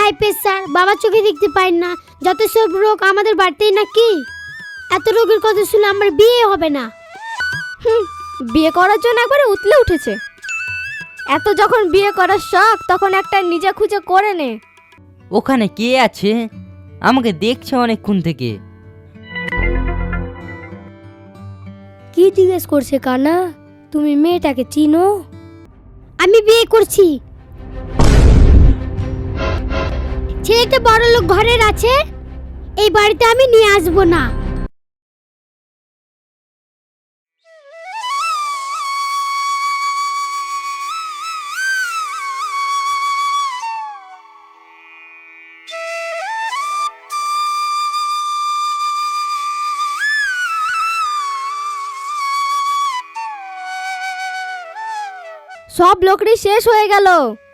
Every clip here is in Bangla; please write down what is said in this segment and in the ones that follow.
হাই প্রেসার, বাবা চোখে দেখতে পাই না, যত সব রোগ আমাদের বাড়তেই নাকি। এত রোগের কথা শুনে আমার বিয়ে হবে না। বিয়ে করার জন্য একবারে উতলে উঠেছে। এত যখন বিয়ে করার শখ তখন একটা নিজে খুঁজে করে নে। ওখানে কে আছে? আমাকে দেখছে অনেকক্ষণ থেকে। কি জিজ্ঞেস করছে কানা? তুমি মেয়েটাকে চিনো? আমি বিয়ে করছি। ছেলেটা বড় লোক ঘরের আছে, এই বাড়িতে আমি নিয়ে আসবো না। সব লকড়ি শেষ হয়ে গেল,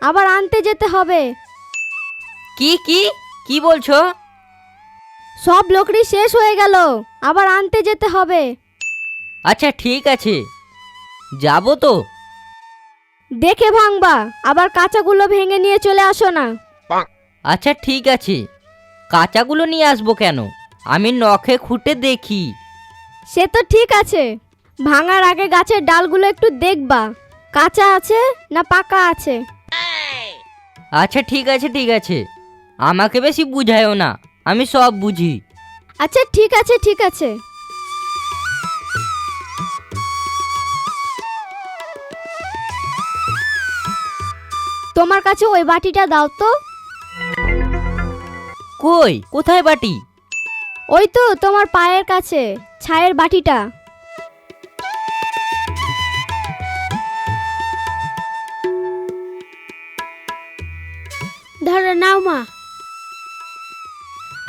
আবার আনতে যেতে হবে। কি কি কি বলছো? সব লকড়ি শেষ হয়ে গেল, আবার আনতে যেতে হবে। আচ্ছা ঠিক আছে, যাবো তো। দেখে ভাঙবা, আবার কাঁচাগুলো ভেঙে নিয়ে চলে আসো না। আচ্ছা ঠিক আছে, কাঁচাগুলো নিয়ে আসবো কেন? আমি নখে খুঁটে দেখি। সে তো ঠিক আছে, ভাঙার আগে গাছের ডালগুলো একটু দেখবা কাঁচা আছে না পাকা আছে। আচ্ছা ঠিক আছে ঠিক আছে, আমাকে বেশি বুঝায়ও না, আমি সব বুঝি। আচ্ছা ঠিক আছে ঠিক আছে। তোমার কাছে ওই বাটিটা দাও তো। কই, কোথায় বাটি? ওই তো তোমার পায়ের কাছে, ছায়ের বাটিটা। ধরো নাও মা।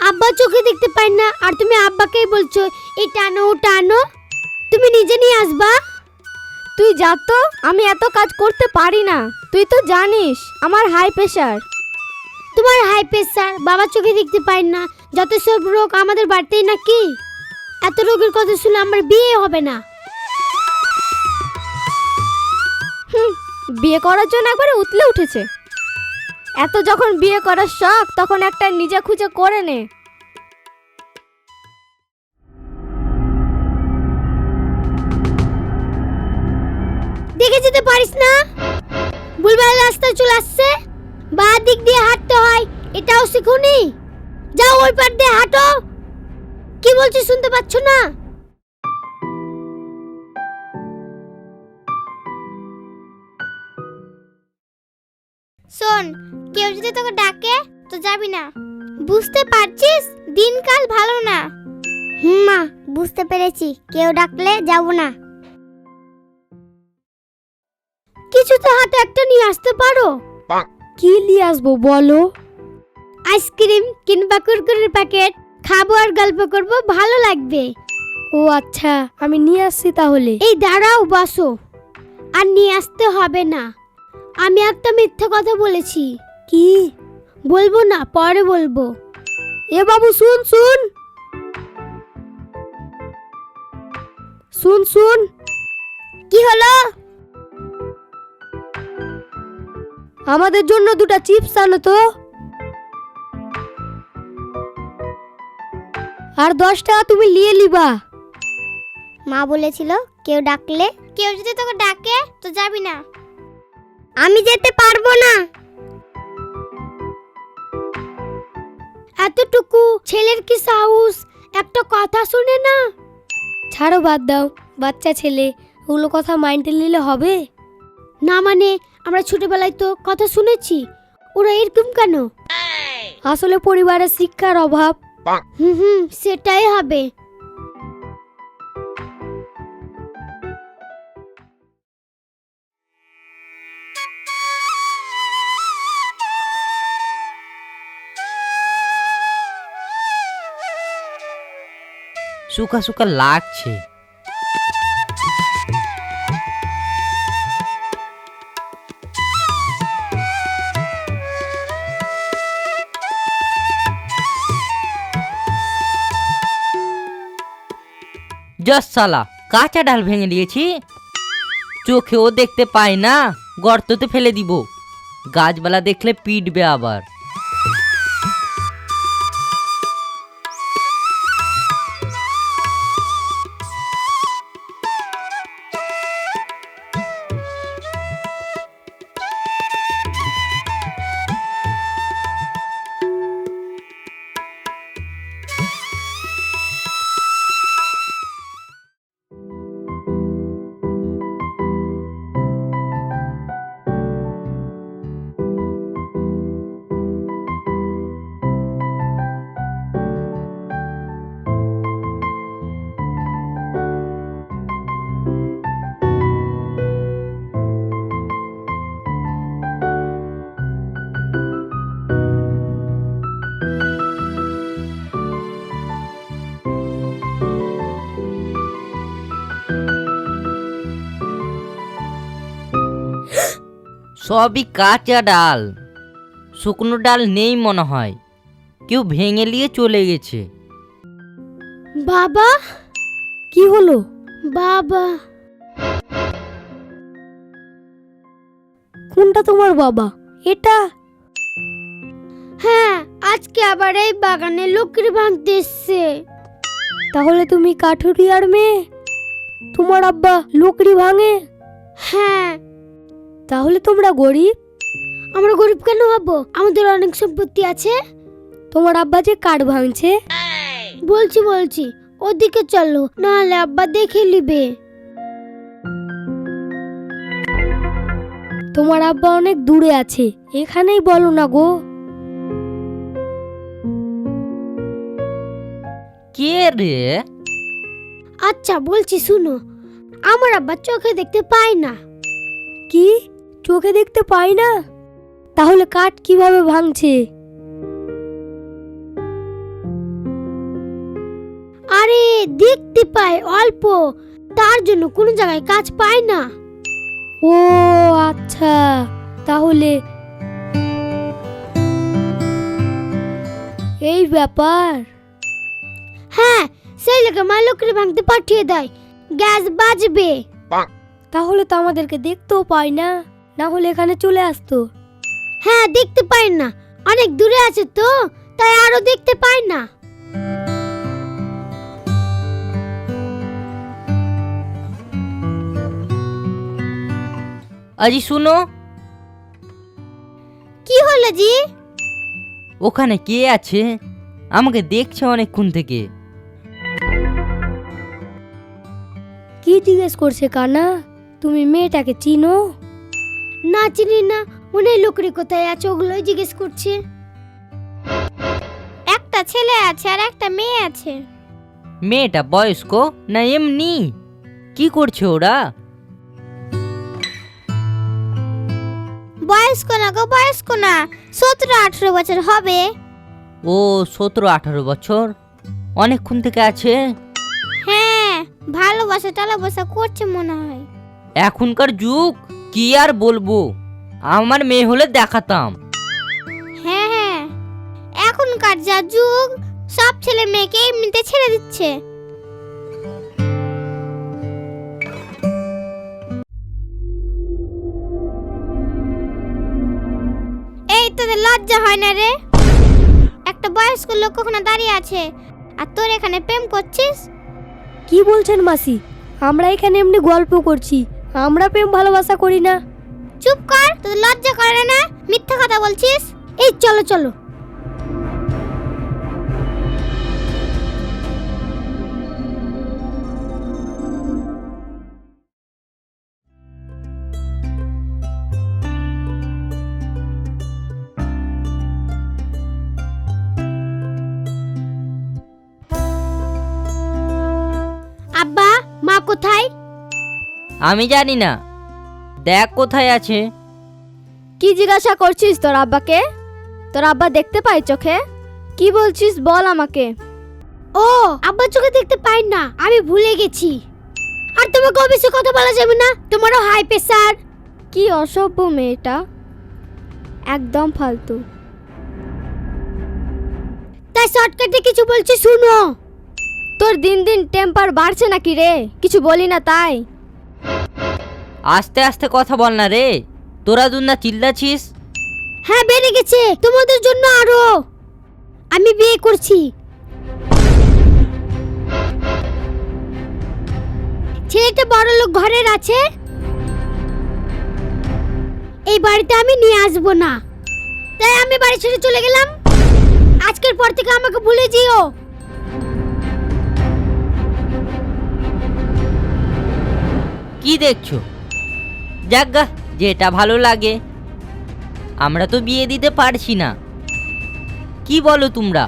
আব্বা চোখে দেখতে পাই না, আর তুমি আব্বাকেই বলছো এটা আনো ওটা আনো। তুমি নিজে নিয়ে আসবা। তুই যা তো, আমি এত কাজ করতে পারি না। তুই তো জানিস আমার হাই প্রেসার। তোমার হাই প্রেসার, বাবা চোখে দেখতে পাই না, যত সব রোগ আমাদের বাড়তেই নাকি। এত রোগের কথা শুনে আমার বিয়ে হবে না। বিয়ে করার জন্য একবারে উতলে উঠেছে। এত যখন বিয়ে করার শখ তখন একটা নিজে খুঁজে করে নে। দেখে যেতে পারিস না? ভুলভাল রাস্তায় চলে আসছে, বা দিক দিয়ে হাঁটতে হয় এটাও শিখুনি। যাও ওই পার দিয়ে হাঁটো। কি বলছি শুনতে পাচ্ছ না? শোন, কেউ যদি তোকে ডাকে তো যাবি না, বুঝতে পারছিস? দিনকাল ভালো না। মা, বুঝতে পেরেছি, কেউ ডাকলে যাব না। কিছু তো হাতে একটা নিয়ে আসতে পারো। কি নিয়ে আসবো বলো? আইসক্রিম কিংবা কুরকুরের প্যাকেট, খাবো আর গল্প করব, ভালো লাগবে। ও আচ্ছা, আমি নিয়ে আসছি তাহলে। এই দাঁড়াও, বসো। আর নিয়ে আসতে হবে না, আমি একটা মিথ্যা কথা বলেছি। কি? বলবো না, পরে বলবো। এ বাবু শুন শুন শুন শুন। কি হলো? আমাদের জন্য দুটো চিপস আনো তো। আর 10 টাকা তুমি নিয়ে লিবা। মা বলেছিল কেউ ডাকলে, কেউ যদি তোকে ডাকে তো যাবি না। আমি যেতে পারবো না। এতটুকু ছেলের কি সাহস, একটা কথা শুনে না। ছাড়ো, বাদ দাও, বাচ্চা ছেলে, ওগুলো কথা মাইন্ডে নিলে হবে না মানে আমরা ছোটবেলায় তো কথা শুনেছি, ওরা এরকম কেন? আসলে পরিবারের শিক্ষার অভাব। সেটাই হবে। শুকা শুকা লাগছে। জস শালা, কাঁচা ডাল ভেঙে দিয়েছি, চোখেও দেখতে পাই না, গর্ততে ফেলে দিব, গাছপালা দেখলে পিটবে আবার। সবই কাঁচা ডাল, শুকনো ডাল নেই মনে হয়, কেউ ভেঙে নিয়ে চলে গেছে। বাবা, কি হলো? বাবা, কোনটা তোমার বাবা? এটা? হ্যাঁ, আজকে আবার এই বাগানে লকড়ি ভাঙতে এসছে। তাহলে তুমি কাঠুরিয়ার মেয়ে? তোমার আব্বা লকড়ি ভাঙে? হ্যাঁ। তাহলে তোমরা গরিব? আমরা গরিব কেন হবো? আমাদের অনেক সম্পত্তি আছে। তোমার আব্বা যে কাঠ ভাঙছে। বলছি ওদিকে চলো, নাহলে আব্বা দেখে নিবে। তোমার আব্বা অনেক দূরে আছে, এখানেই বলো না গো। কে রে? আচ্ছা বলছি শুনো, আমার আব্বা চোখে দেখতে পায় না। কি? চোখে দেখতে পাই না? তাহলে কাঠ কিভাবে ভাঙছে? আরে দেখতে পায় অল্প, তার জন্য কোনো জায়গায় কাজ পায় না। ও আচ্ছা, তাহলে এই ব্যাপার। হ্যাঁ, সেই লোকে মা লকড়ি ভাঙতে পাঠিয়ে দেয়, গ্যাস বাজবে। তাহলে তো আমাদেরকে দেখতেও পাই না, না হলে এখানে চলে আসতো। হ্যাঁ, দেখতে পায় না, অনেক দূরে আছে তো, তাই আরো দেখতে পায় না। আজি শুনো, কি হলো জি? ওখানে কে আছে? আমাকে দেখছে অনেকক্ষণ থেকে। কি জিজ্ঞেস করছে কানা? তুমি মেয়েটাকে চিনো? না চিনি না, মনে হয় লকড়ি কোথায় আছে ওগুলোই জিজ্ঞেস করছে। একটা ছেলে আছে আর একটা মেয়ে আছে। মেয়েটা বয়স্ক না এমনি? কি করছে ওরা? বয়স্ক না গো, বয়স্ক না, 17-18 বছর হবে। ও 17-18 বছর, অনেকক্ষণ থেকে আছে। হ্যাঁ, ভালোবাসা টালাবাসা করছে মনে হয়। এখনকার যুগ কি আর বলবো, আমার মেয়ে হলে দেখাতাম। হ্যাঁ, এখনকার যা যুগ, সব ছেলে মেয়েকে এমনিতে ছেড়ে দিচ্ছে। এই তোদের লজ্জা হয় না রে? একটা বয়স্ক লোক ওখানে দাঁড়িয়ে আছে, আর তোর এখানে প্রেম করছিস? কি বলছেন মাসি? আমরা এখানে এমনি গল্প করছি, আমরা প্রেম ভালোবাসা করি না। চুপ কর, তোদের লজ্জা করে না? মিথ্যা কথা বলছিস। এই চলো চলো। আব্বা, মা কোথায়? আমি জানি না, দেখ কোথায় আছে। কি জিজ্ঞাসা করছিস তোর আব্বাকে? তোর আব্বা দেখতে পায় চোখে? কি বলছিস বল আমাকে। ও, আব্বা চোখে দেখতে পাই না, আমি ভুলে গেছি। আর তোমাকে অফিসে কথা বলা যাবে না, তোমারও হাই প্রেসার। কি অসভ্য মেয়েটা, একদম ফালতু। তাই শর্টকাটে কিছু বলছি শুনো। তোর দিন দিন টেম্পার বাড়ছে নাকি রে? কিছু বলি না তাই। আস্তে আস্তে কথা বল না রে, তোরা দুনা চিল্লাছিস। হ্যাঁ, বেড়ে গেছে তোমাদের জন্য আরো। আমি বিয়ে করছি। ছেলেটা বড় লোক ঘরের আছে, এই বাড়িতে আমি নিয়ে আসবো না, তাই আমি বাড়ি ছেড়ে চলে গেলাম। আজকের পর থেকে আমাকে ভুলে যেও। কি দেখছো? যাজ্ঞা, যেটা ভালো লাগে। আমরা তো বিয়ে দিতে পারছি না, কি বলো তোমরা?